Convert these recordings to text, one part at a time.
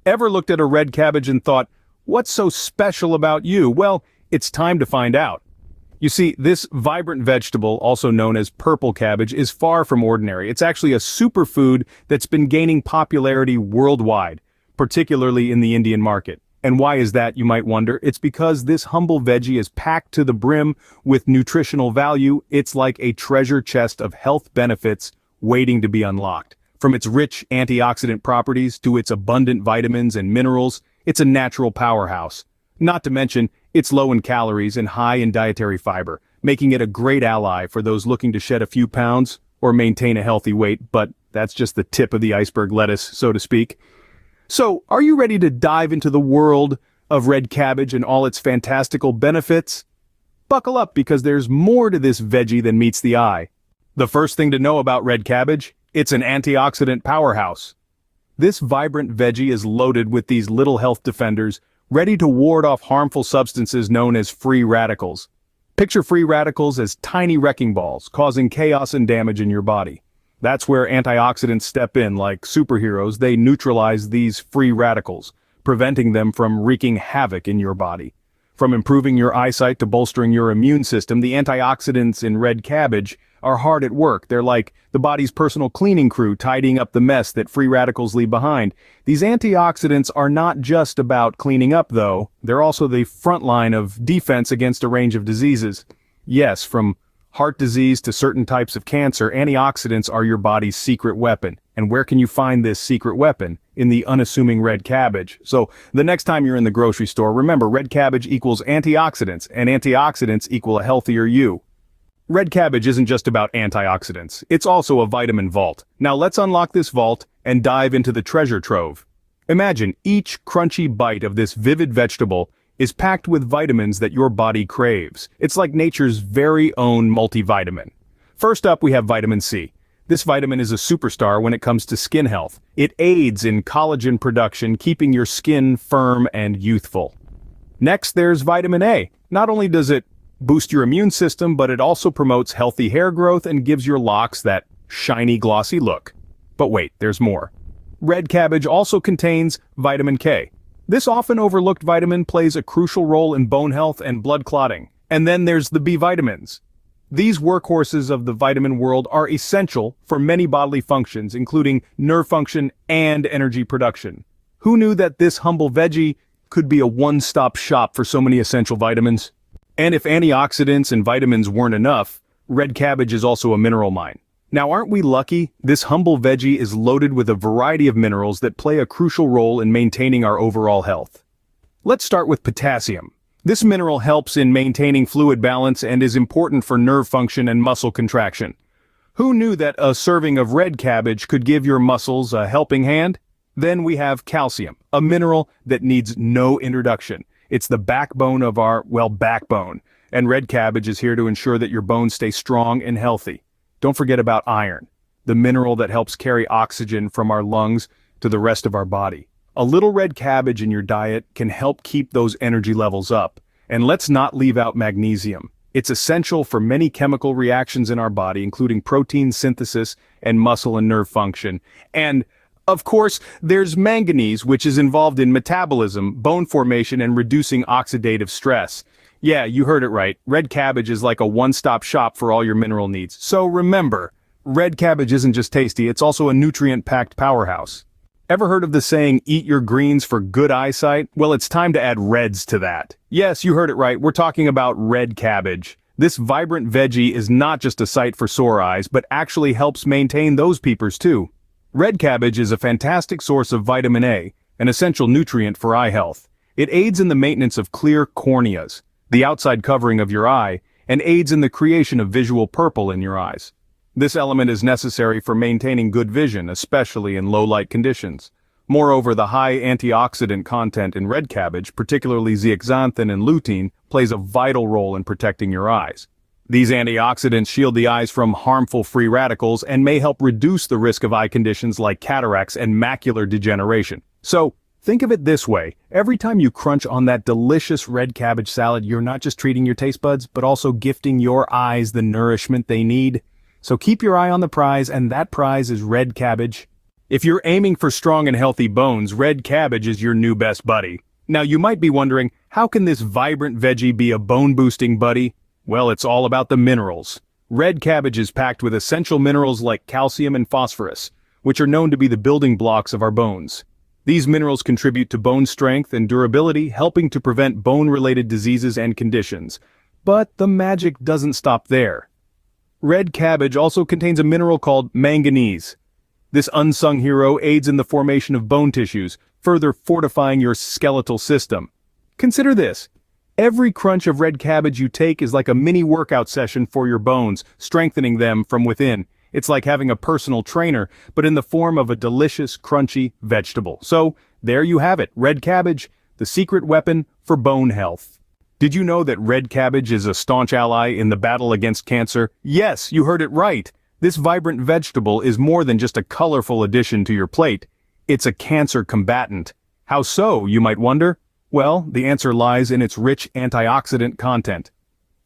Ever looked at a red cabbage and thought, what's so special about you? Well, it's time to find out. You see, this vibrant vegetable, also known as purple cabbage, is far from ordinary. It's actually a superfood that's been gaining popularity worldwide, particularly in the Indian market. And why is that, you might wonder? It's because this humble veggie is packed to the brim with nutritional value. It's like a treasure chest of health benefits waiting to be unlocked. From its rich antioxidant properties to its abundant vitamins and minerals, it's a natural powerhouse. Not to mention, it's low in calories and high in dietary fiber, making it a great ally for those looking to shed a few pounds or maintain a healthy weight, but that's just the tip of the iceberg lettuce, so to speak. So, are you ready to dive into the world of red cabbage and all its fantastical benefits? Buckle up, because there's more to this veggie than meets the eye. The first thing to know about red cabbage: it's an antioxidant powerhouse. This vibrant veggie is loaded with these little health defenders, ready to ward off harmful substances known as free radicals. Picture free radicals as tiny wrecking balls, causing chaos and damage in your body. That's where antioxidants step in. Like superheroes, they neutralize these free radicals, preventing them from wreaking havoc in your body. From improving your eyesight to bolstering your immune system, the antioxidants in red cabbage are hard at work. They're like the body's personal cleaning crew, tidying up the mess that free radicals leave behind. These antioxidants are not just about cleaning up, though. They're also the front line of defense against a range of diseases. Yes, from heart disease to certain types of cancer, antioxidants are your body's secret weapon. And where can you find this secret weapon? In the unassuming red cabbage. So the next time you're in the grocery store, remember, red cabbage equals antioxidants, and antioxidants equal a healthier you. Red cabbage isn't just about antioxidants, it's also a vitamin vault. Now let's unlock this vault and dive into the treasure trove. Imagine each crunchy bite of this vivid vegetable is packed with vitamins that your body craves. It's like nature's very own multivitamin. First up, we have vitamin C. This vitamin is a superstar when it comes to skin health. It aids in collagen production, keeping your skin firm and youthful. Next, there's vitamin A. Not only does it boost your immune system, but it also promotes healthy hair growth and gives your locks that shiny, glossy look. But wait, there's more. Red cabbage also contains vitamin K. This often overlooked vitamin plays a crucial role in bone health and blood clotting. And then there's the B vitamins. These workhorses of the vitamin world are essential for many bodily functions, including nerve function and energy production. Who knew that this humble veggie could be a one-stop shop for so many essential vitamins? And if antioxidants and vitamins weren't enough, red cabbage is also a mineral mine. Now, aren't we lucky? This humble veggie is loaded with a variety of minerals that play a crucial role in maintaining our overall health. Let's start with potassium. This mineral helps in maintaining fluid balance and is important for nerve function and muscle contraction. Who knew that a serving of red cabbage could give your muscles a helping hand? Then we have calcium, a mineral that needs no introduction. It's the backbone of our, backbone. And red cabbage is here to ensure that your bones stay strong and healthy. Don't forget about iron, the mineral that helps carry oxygen from our lungs to the rest of our body. A little red cabbage in your diet can help keep those energy levels up. And let's not leave out magnesium. It's essential for many chemical reactions in our body, including protein synthesis and muscle and nerve function. And of course, there's manganese, which is involved in metabolism, bone formation, and reducing oxidative stress. Yeah, you heard it right. Red cabbage is like a one-stop shop for all your mineral needs. So remember, red cabbage isn't just tasty, it's also a nutrient-packed powerhouse. Ever heard of the saying, eat your greens for good eyesight? Well, it's time to add reds to that. Yes, you heard it right, we're talking about red cabbage. This vibrant veggie is not just a sight for sore eyes, but actually helps maintain those peepers too. Red cabbage is a fantastic source of vitamin A, an essential nutrient for eye health. It aids in the maintenance of clear corneas, the outside covering of your eye, and aids in the creation of visual purple in your eyes. This element is necessary for maintaining good vision, especially in low-light conditions. Moreover, the high antioxidant content in red cabbage, particularly zeaxanthin and lutein, plays a vital role in protecting your eyes. These antioxidants shield the eyes from harmful free radicals and may help reduce the risk of eye conditions like cataracts and macular degeneration. So, think of it this way, every time you crunch on that delicious red cabbage salad, you're not just treating your taste buds, but also gifting your eyes the nourishment they need. So keep your eye on the prize, and that prize is red cabbage. If you're aiming for strong and healthy bones, red cabbage is your new best buddy. Now you might be wondering, how can this vibrant veggie be a bone-boosting buddy? Well, it's all about the minerals. Red cabbage is packed with essential minerals like calcium and phosphorus, which are known to be the building blocks of our bones. These minerals contribute to bone strength and durability, helping to prevent bone-related diseases and conditions. But the magic doesn't stop there. Red cabbage also contains a mineral called manganese. This unsung hero aids in the formation of bone tissues, further fortifying your skeletal system. Consider this. Every crunch of red cabbage you take is like a mini workout session for your bones, strengthening them from within. It's like having a personal trainer, but in the form of a delicious, crunchy vegetable. So, there you have it, red cabbage, the secret weapon for bone health. Did you know that red cabbage is a staunch ally in the battle against cancer? Yes, you heard it right. This vibrant vegetable is more than just a colorful addition to your plate. It's a cancer combatant. How so, you might wonder? Well, the answer lies in its rich antioxidant content.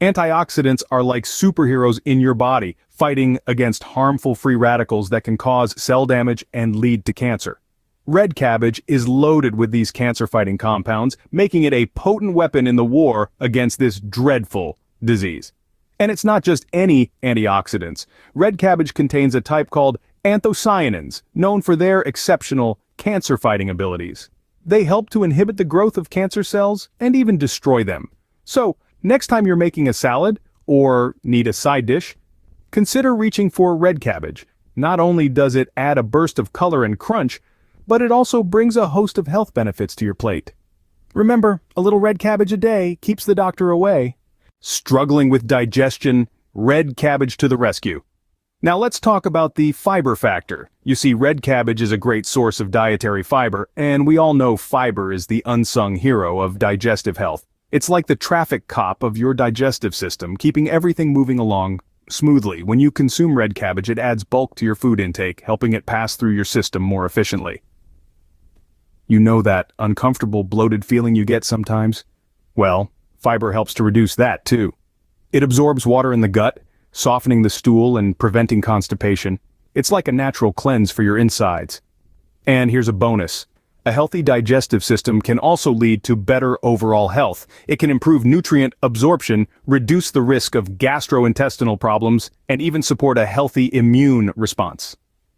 Antioxidants are like superheroes in your body, fighting against harmful free radicals that can cause cell damage and lead to cancer. Red cabbage is loaded with these cancer-fighting compounds, making it a potent weapon in the war against this dreadful disease. And it's not just any antioxidants. Red cabbage contains a type called anthocyanins, known for their exceptional cancer-fighting abilities. They help to inhibit the growth of cancer cells and even destroy them. So, next time you're making a salad, or need a side dish, consider reaching for red cabbage. Not only does it add a burst of color and crunch, but it also brings a host of health benefits to your plate. Remember, a little red cabbage a day keeps the doctor away. Struggling with digestion, red cabbage to the rescue. Now let's talk about the fiber factor. You see, red cabbage is a great source of dietary fiber, and we all know fiber is the unsung hero of digestive health. It's like the traffic cop of your digestive system, keeping everything moving along smoothly. When you consume red cabbage, it adds bulk to your food intake, helping it pass through your system more efficiently. You know that uncomfortable, bloated feeling you get sometimes? Well, fiber helps to reduce that too. It absorbs water in the gut, softening the stool and preventing constipation. It's like a natural cleanse for your insides. And here's a bonus. A healthy digestive system can also lead to better overall health. It can improve nutrient absorption, reduce the risk of gastrointestinal problems, and even support a healthy immune response.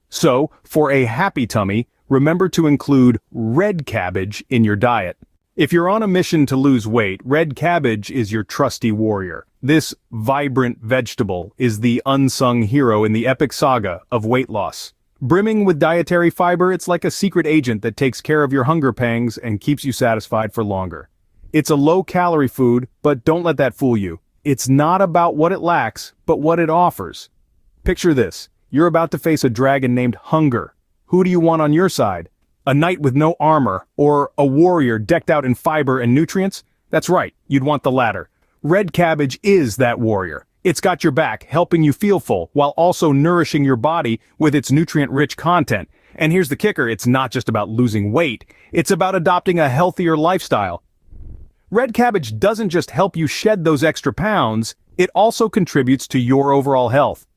So, for a happy tummy, remember to include red cabbage in your diet. If you're on a mission to lose weight, red cabbage is your trusty warrior. This vibrant vegetable is the unsung hero in the epic saga of weight loss. Brimming with dietary fiber, it's like a secret agent that takes care of your hunger pangs and keeps you satisfied for longer. It's a low-calorie food, but don't let that fool you. It's not about what it lacks, but what it offers. Picture this. You're about to face a dragon named Hunger. Who do you want on your side? A knight with no armor, or a warrior decked out in fiber and nutrients? That's right, you'd want the latter. Red cabbage is that warrior. It's got your back, helping you feel full, while also nourishing your body with its nutrient-rich content. And here's the kicker, it's not just about losing weight, it's about adopting a healthier lifestyle. Red cabbage doesn't just help you shed those extra pounds, it also contributes to your overall health.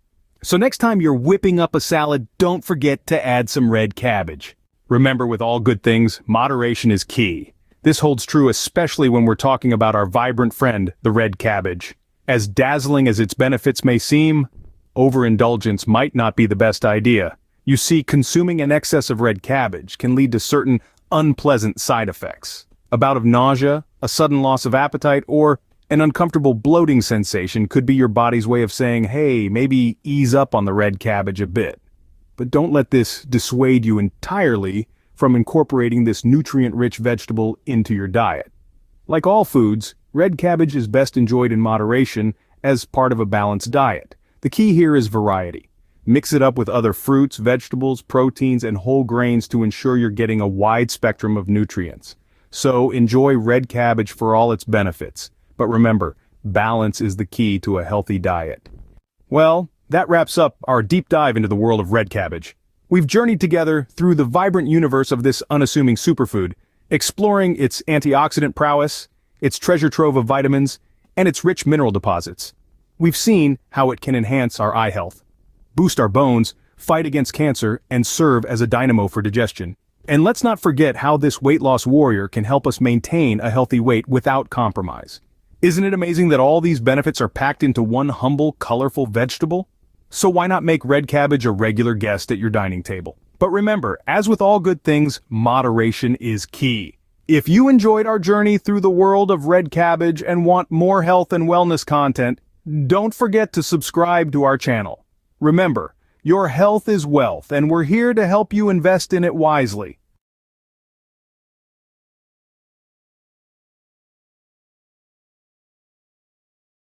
So next time you're whipping up a salad, don't forget to add some red cabbage. Remember, with all good things, moderation is key. This holds true especially when we're talking about our vibrant friend, the red cabbage. As dazzling as its benefits may seem, overindulgence might not be the best idea. You see, consuming an excess of red cabbage can lead to certain unpleasant side effects. A bout of nausea, a sudden loss of appetite, or an uncomfortable bloating sensation could be your body's way of saying, hey, maybe ease up on the red cabbage a bit. But don't let this dissuade you entirely from incorporating this nutrient-rich vegetable into your diet. Like all foods, red cabbage is best enjoyed in moderation as part of a balanced diet. The key here is variety. Mix it up with other fruits, vegetables, proteins, and whole grains to ensure you're getting a wide spectrum of nutrients. So enjoy red cabbage for all its benefits. But remember, balance is the key to a healthy diet. Well, that wraps up our deep dive into the world of red cabbage. We've journeyed together through the vibrant universe of this unassuming superfood, exploring its antioxidant prowess, its treasure trove of vitamins, and its rich mineral deposits. We've seen how it can enhance our eye health, boost our bones, fight against cancer, and serve as a dynamo for digestion. And let's not forget how this weight loss warrior can help us maintain a healthy weight without compromise. Isn't it amazing that all these benefits are packed into one humble, colorful vegetable? So why not make red cabbage a regular guest at your dining table? But remember, as with all good things, moderation is key. If you enjoyed our journey through the world of red cabbage and want more health and wellness content, don't forget to subscribe to our channel. Remember, your health is wealth, and we're here to help you invest in it wisely.